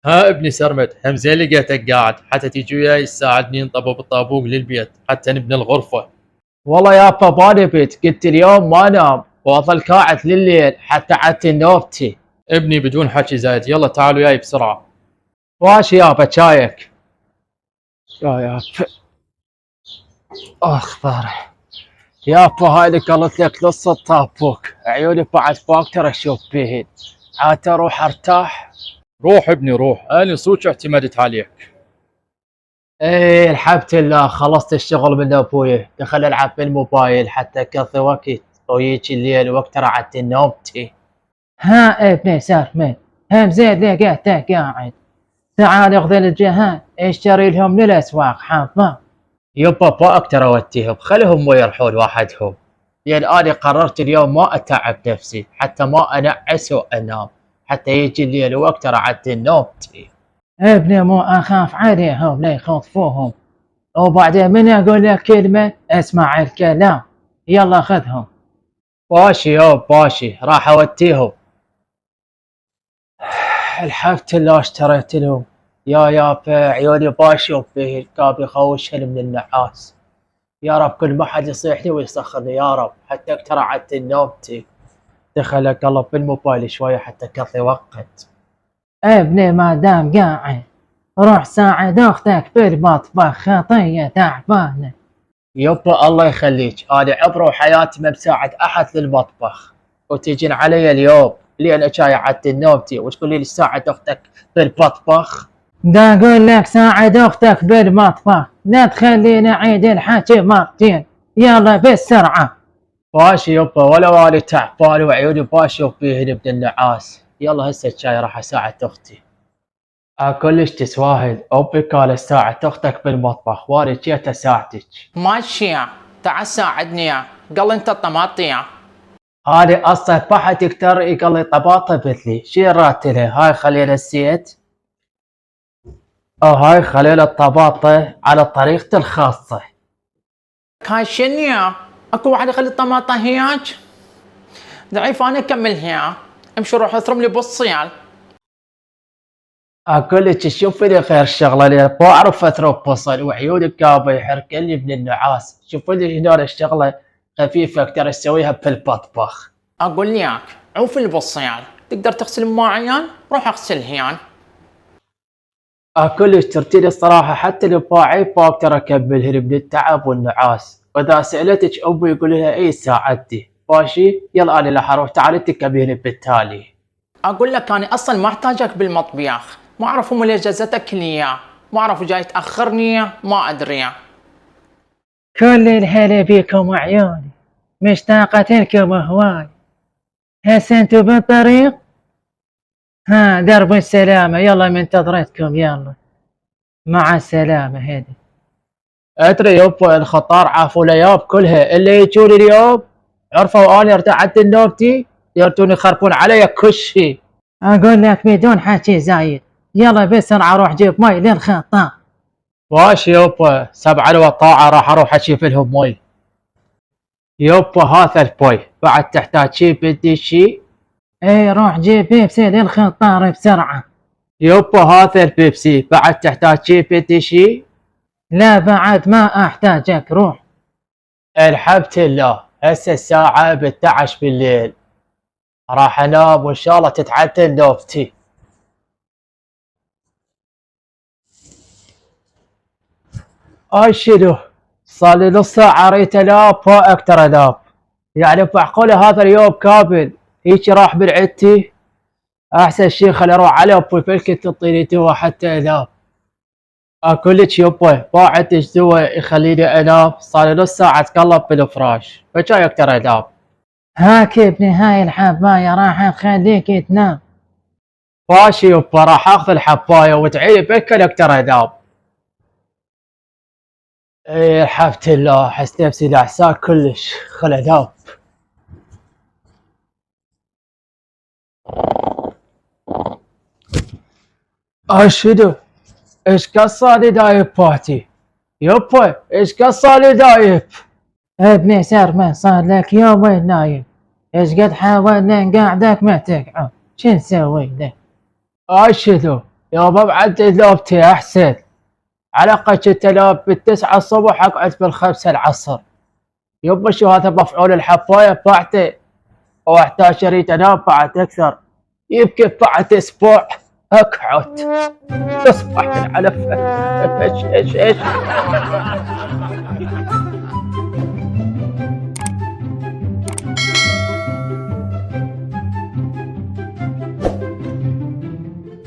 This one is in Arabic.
ها ابني سرمد، هم زين لقيتك قاعد حتى تيجي وياي تساعدني نطبب الطابوق للبيت حتى نبني الغرفة. والله يابا بالي بيت، قلت اليوم ما انام واظل قاعد لليل حتى عدت نوبتي. ابني بدون حكي زايد، يلا تعال وياي بسرعة. واش يابا شايك؟ يا اخ يابا هاي اللي قالت لك نص الطابوق، عيوني بعد باكر اشوف بيهن، عاد اروح ارتاح. روح ابني روح، أنا صوت اعتمدت عليك. ايه الحمد لله خلصت الشغل من ابوي، دخل العب بالموبايل حتى اقضي وقت ويجي الليل وقت رعدت نومتي. ها ابني سالمين، هم زين لقيتك قاعد، تعال اخذ الجهات اشتري لهم من الاسواق حافظة. يبا ما اقدر اوديهم، خليهم ويرحون وحدهم، لان انا قررت اليوم ما اتعب نفسي حتى ما انعس وانام حتى يجي الليل وقت رعدت نومتي. ابني مو اخاف عليهم لا يخطفوهم، وبعدين من اقول لك كلمة اسمع الكلام، يلا خذهم. باشي يوم باشي راح اوديهم. الحمد لله اشتريت لهم. يا عيوني باشوف فيه الكاب يخوشني من النعاس. يا رب كل ما حد يصيح لي ويسخرني يا رب حتى اقدر اعدل نومتي. دخل اقلب بالموبايل شوية حتى اقضي وقت. ابني ما دام قاعد روح ساعد اختك بالمطبخ، خطية تعبانة. يبا الله يخليك، انا عمري وحياتي ما مساعد احد للمطبخ، وتجين علي اليوم لين جاي اعدل نومتي وتقول لي ساعد اختك بالمطبخ؟ دا اقول لك ساعد اختك بالمطبخ، لا تخليني اعيد الحكي مرتين، يلا بالسرعة. باشي يبا ولا اني تعبان وعيوني باشوف فيه من النعاس، يلا هسه الشاي راح اساعد اختي. كلش تسواهل، امي قالت ساعد اختك بالمطبخ وانا جيت اساعدك. ماشي، تعال ساعدني، قل انت الطماطية. هذه اصلا ما حد يقدر يقلي طباطة مثلي، شي راتلها هاي خليل الزيت، هاي خليل الطباطة على طريقتي الخاصة. هاي شنو؟ اكو واحد يخلي الطماطة هياك؟ ضعيف انا اكملها، امشي روح اثرم لي بالصيال. اقول لك شوفي لي غير شغله، لان ما اعرف اضرب بصل وعيوني كابه يحرقني من النعاس، شوفي لي هنا الشغله خفيفه اقدر اسويها بالمطبخ. اقول لك عوف اللي بالصيال، تقدر تغسل مواعين؟ روح اغسل هيان. اقول لك ترتيلي الصراحه حتى الباعي ما اقدر اكملهن من التعب والنعاس، واذا سالتك امي يقول لها اي ساعدتي، ماشي يلا انا راح اروح تعالي تكملين بالتالي. اقول لك انا اصلا ما احتاجك بالمطبخ، ما اعرف هم ليش جزتك لي اياه، ما اعرف جاي تاخرني ما ادري. كل الهلا بيكم عيوني، مشتاقة لكم هواي، هسه انتو بالطريق؟ ها درب السلامة، يلا منتظرتكم، يلا مع السلامة. هدي ادري يبا الخطار عافوا الايام كلها، اللي يجون اليوم عرفوا اني ارتعدت نومتي يردون يخربون علي كل شيء. اقول لك بدون حكي زايد، يلا بسرعة روح جيب مي للخطار. ماشي يبا، سبعا وطاعة راح اروح اشيف لهم مي. يبا هذا البوي، بعد تحتاج شي بدي شي؟ ايه روح جيب بيبسي للخطار بسرعة. يبا هذا البيبسي، بعد تحتاج شي بدي شي؟ لا بعد ما احتاجك، روح. الحمد لله هسه الساعة 11 بالليل، راح انام وان شاء الله تتعدل نومتي. شنو؟ صار لي نص ساعة اريد انام ما اقدر انام، يعني معقولة هذا اليوم كامل هيجي راح من عندي؟ احسن شي خلي اروح على ابوي بلكن تعطيني دواء حتى انام. اقول لك يبا ما عندك دواء يخليني انام، صار لي نص ساعة اتقلب بالفراش فجاي اقدر انام. هاك ابني هاي الحباية راح تخليك تنام. ماشي يبا راح اخذ الحباية وادعيلي بلكن اقدر انام. ايه الحمد لله احس نفسي نعسان كلش، خل انام. شنو؟ ايش قصالي دايب باتي؟ يبا ايش قصالي دايب؟ ابني سرمن صار لك يومين نايم، ايش قد حاولنا نقعدك ما تقعد، شو نسوي لك؟ شنو؟ يابا بعد ذوبتي احسن. على الاقل كنت لاب بالتسعة الصبح اقعد في الخمسة العصر. يبا شو هذا مفعول الحفاية بعته، واحتاج اريد انام بعد اكثر، يمكن بعد اسبوع اقعد تصبح العلف. ايش